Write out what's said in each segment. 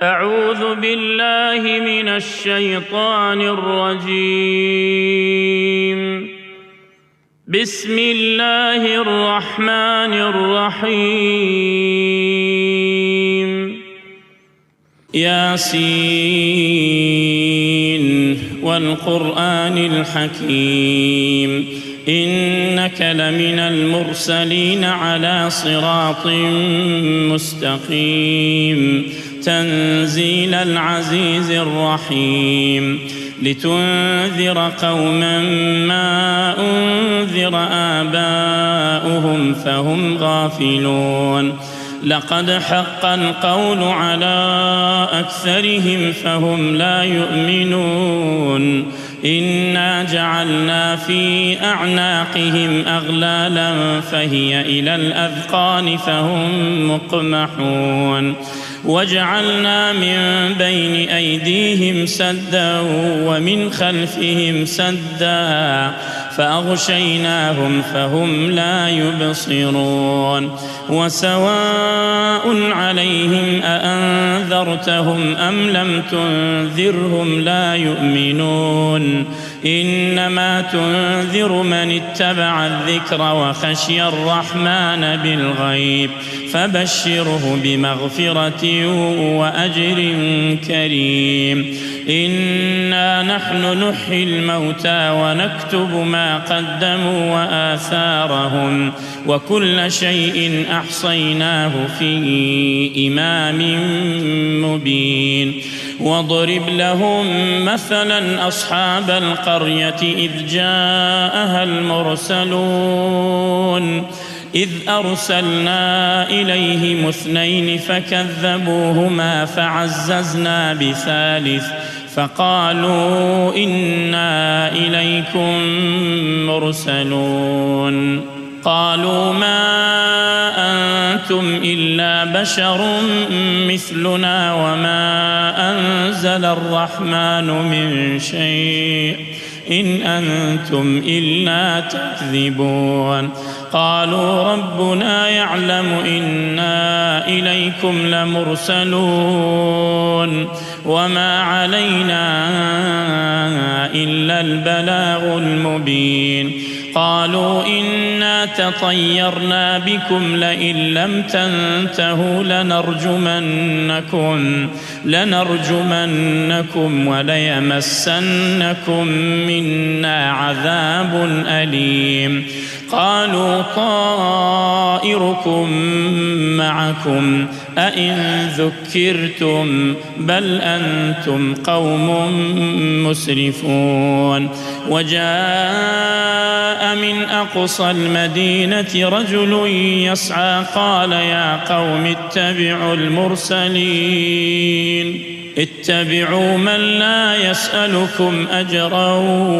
أعوذ بالله من الشيطان الرجيم. بسم الله الرحمن الرحيم. ياسين والقرآن الحكيم إنك لمن المرسلين على صراط مستقيم تنزيل العزيز الرحيم لتنذر قوما ما أنذر آباؤهم فهم غافلون لقد حق القول على أكثرهم فهم لا يؤمنون إنا جعلنا في أعناقهم أغلالا فهي إلى الأذقان فهم مقمحون وجعلنا من بين أيديهم سدا ومن خلفهم سدا فأغشيناهم فهم لا يبصرون وسواء عليهم أأنذرتهم أم لم تنذرهم لا يؤمنون إنما تنذر من اتبع الذكر وخشي الرحمن بالغيب فبشره بمغفرة وأجر كريم إنا نحن نحيي الموتى ونكتب ما قدموا وآثارهم وكل شيء أحصيناه في إمام مبين واضرب لهم مثلا أصحاب القرية إذ جاءها المرسلون إذ أرسلنا إليهم اثنين فكذبوهما فعززنا بثالث فقالوا إنا إليكم مرسلون قالوا ما أنتم إلا بشر مثلنا وما أنزل الرحمن من شيء إن أنتم إلا تكذبون قالوا ربنا يعلم إنا إليكم لمرسلون وما علينا إلا البلاغ المبين قالوا إنا تطيرنا بكم لئن لم تنتهوا لنرجمنكم وليمسنكم منا عذاب أليم قالوا طائركم معكم أئن ذكرتم بل أنتم قوم مسرفون وجاء من أقصى المدينة رجل يسعى قال يا قوم اتبعوا المرسلين اتبعوا من لا يسألكم أجرا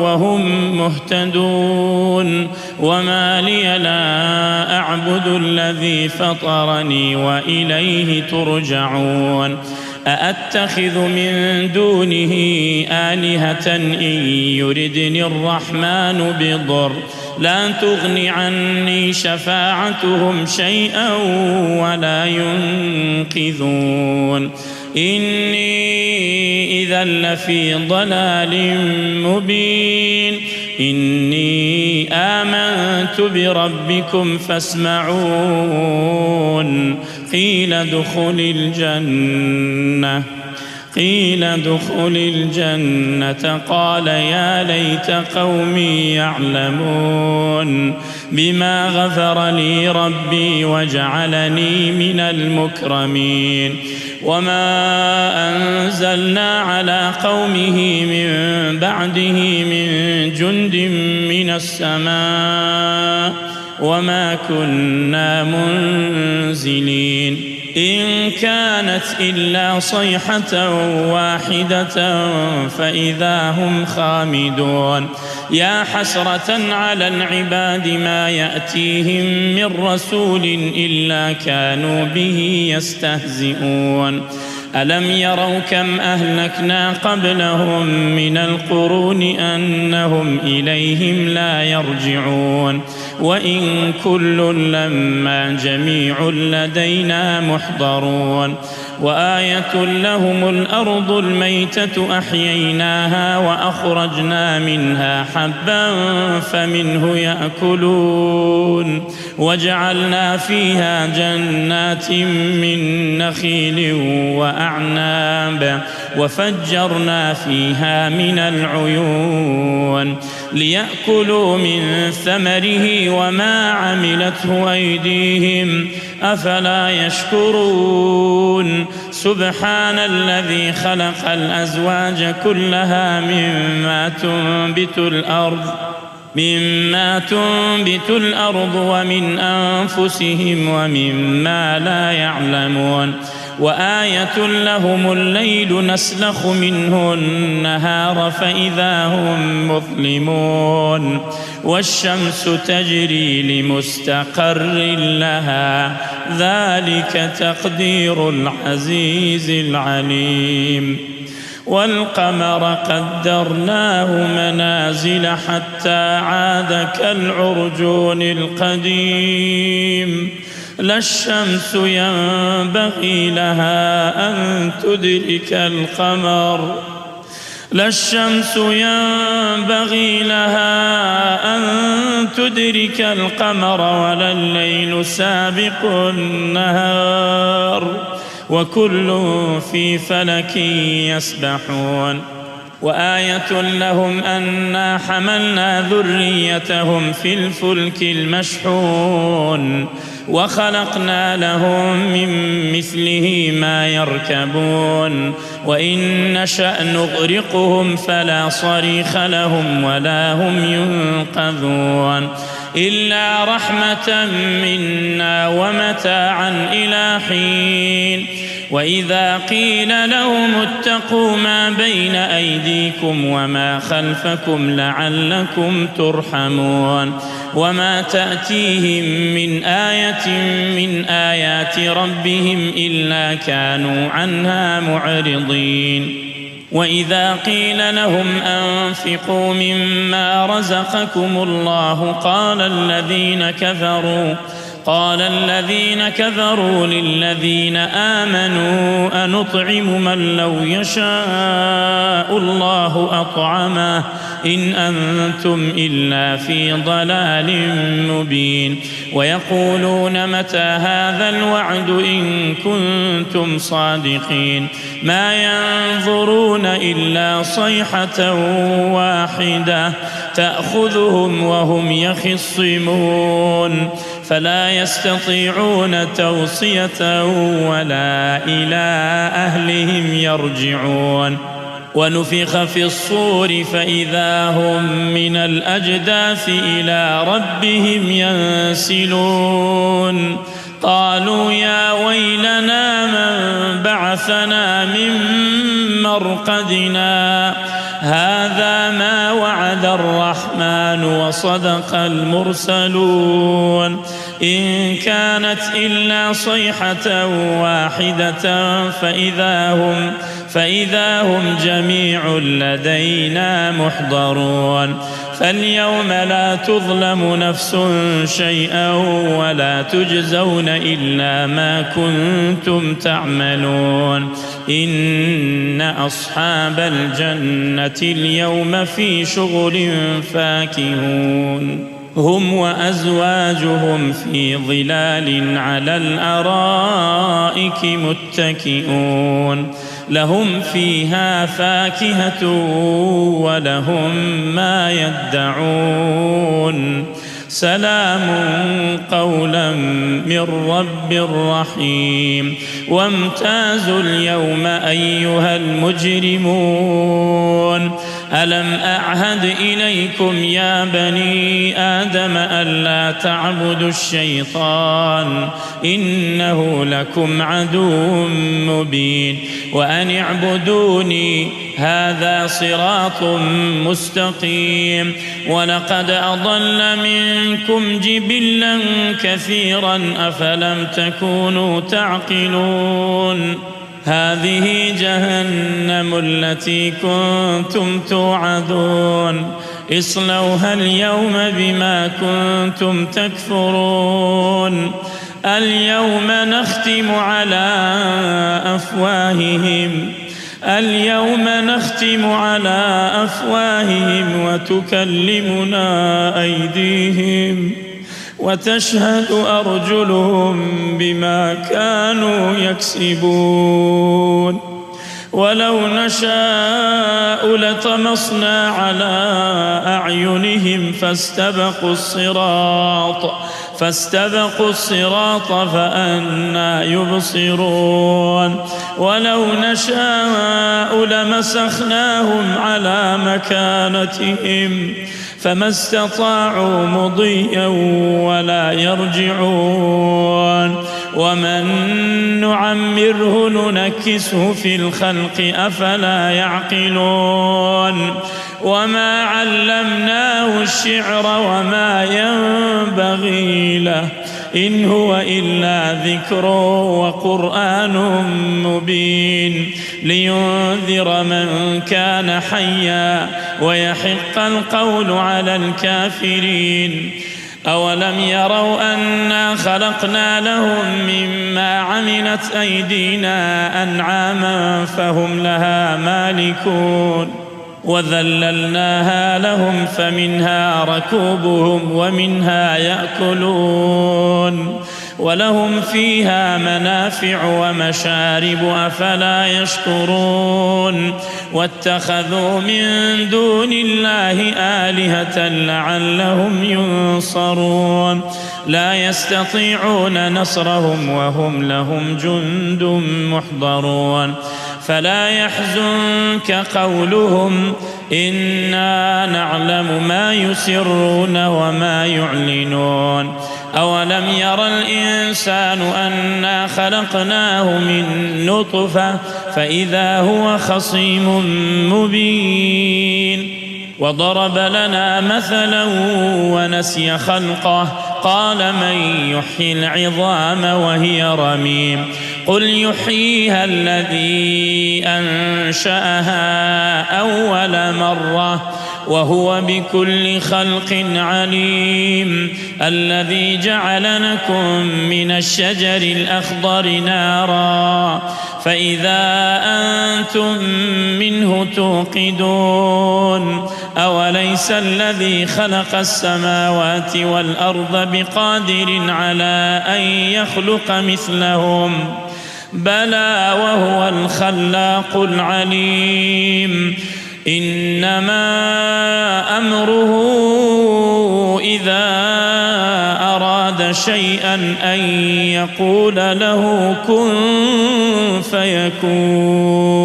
وهم مهتدون وما لي لا أعبد الذي فطرني وإليه ترجعون أأتخذ من دونه آلهة إن يردني الرحمن بضر لا تغن عني شفاعتهم شيئا ولا ينقذون إني إذا لفي ضلال مبين إني آمنت بربكم فاسمعون قيل ادخل الجنة قال يا ليت قومي يعلمون بما غفر لي ربي وجعلني من المكرمين وما أنزلنا على قومه من بعده من جند من السماء وما كنا منزلين إن كانت إلا صيحة واحدة فإذا هم خامدون يا حسرة على العباد ما يأتيهم من رسول إلا كانوا به يستهزئون ألم يروا كم أهلكنا قبلهم من القرون أنهم إليهم لا يرجعون وإن كل لما جميع لدينا محضرون وآية لهم الأرض الميتة أحييناها وأخرجنا منها حبا فمنه يأكلون وجعلنا فيها جنات من نخيل وأعناب وفجرنا فيها من العيون ليأكلوا من ثمره وما عملته أيديهم أفلا يشكرون سبحان الذي خلق الأزواج كلها مما تنبت الأرض ومن أنفسهم ومما لا يعلمون وآية لهم الليل نسلخ منه النهار فإذا هم مظلمون والشمس تجري لمستقر لها ذلك تقدير العزيز العليم والقمر قدرناه منازل حتى عاد كالعرجون القديم لا الشمس ينبغي لها أن تدرك القمر ولا الليل سابق النهار وكل في فلك يسبحون وآية لهم أنا حملنا ذريتهم في الفلك المشحون وخلقنا لهم من مثله ما يركبون وإن نشأ نغرقهم فلا صريخ لهم ولا هم ينقذون إلا رحمة منا ومتاعا إلى حين وإذا قيل لهم اتقوا ما بين أيديكم وما خلفكم لعلكم ترحمون وما تأتيهم من آية من آيات ربهم إلا كانوا عنها معرضين وإذا قيل لهم أنفقوا مما رزقكم الله قال الذين كفروا للذين آمنوا أنطعم من لو يشاء الله أطعمه إن أنتم إلا في ضلال مبين ويقولون متى هذا الوعد إن كنتم صادقين ما ينظرون إلا صيحة واحدة تأخذهم وهم يخصمون فلا يستطيعون توصية ولا إلى أهلهم يرجعون ونفخ في الصور فإذا هم من الأجداث إلى ربهم ينسلون قالوا يا ويلنا من بعثنا من مرقدنا هذا ما وعد الرحمن وصدق المرسلون إن كانت إلا صيحة واحدة فإذا هم جميع لدينا محضرون فاليوم لا تظلم نفس شيئا ولا تجزون إلا ما كنتم تعملون إن أصحاب الجنة اليوم في شغل فاكهون هم وأزواجهم في ظلال على الأرائك متكئون لهم فيها فاكهة ولهم ما يدعون سلام قولا من رب رحيم وامتازوا اليوم أيها المجرمون ألم أعهد إليكم يا بني آدم ألا تعبدوا الشيطان إنه لكم عدو مبين وأن اعبدوني هذا صراط مستقيم ولقد أضل منكم جبلا كثيرا أفلم تكونوا تعقلون هذه جهنم التي كنتم توعدون اصلوها اليوم بما كنتم تكفرون اليوم نختم على أفواههم وتكلمنا أيديهم وتشهد أرجلهم بما كانوا يكسبون ولو نشاء لطمسنا على أعينهم فاستبقوا الصراط فأنى يبصرون ولو نشاء لمسخناهم على مكانتهم فما استطاعوا مضيا ولا يرجعون ومن نعمره ننكسه في الخلق أفلا يعقلون وما علمناه الشعر وما ينبغي له إن هو إلا ذكر وقرآن مبين لينذر من كان حيا ويحق القول على الكافرين أولم يروا أنا خلقنا لهم مما عملت أيدينا أنعاما فهم لها مالكون وذللناها لهم فمنها ركوبهم ومنها يأكلون ولهم فيها منافع ومشارب أفلا يشكرون واتخذوا من دون الله آلهة لعلهم ينصرون لا يستطيعون نصرهم وهم لهم جند محضرون فلا يحزنك قولهم إنا نعلم ما يسرون وما يعلنون أولم ير الإنسان أنا خلقناه من نطفة فإذا هو خصيم مبين وضرب لنا مثلا ونسي خلقه قال من يحيي العظام وهي رميم قل يحييها الذي أنشأها أول مرة وهو بكل خلق عليم الذي جعل لكم من الشجر الأخضر نارا فإذا أنتم منه توقدون أوليس الذي خلق السماوات والأرض بقادر على أن يخلق مثلهم بلى وهو الخلاق العليم إنما أمره إذا أراد شيئا أن يقول له كن فيكون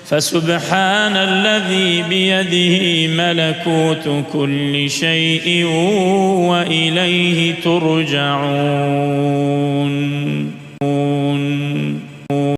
فسبحان الذي بيده ملكوت كل شيء وإليه ترجعون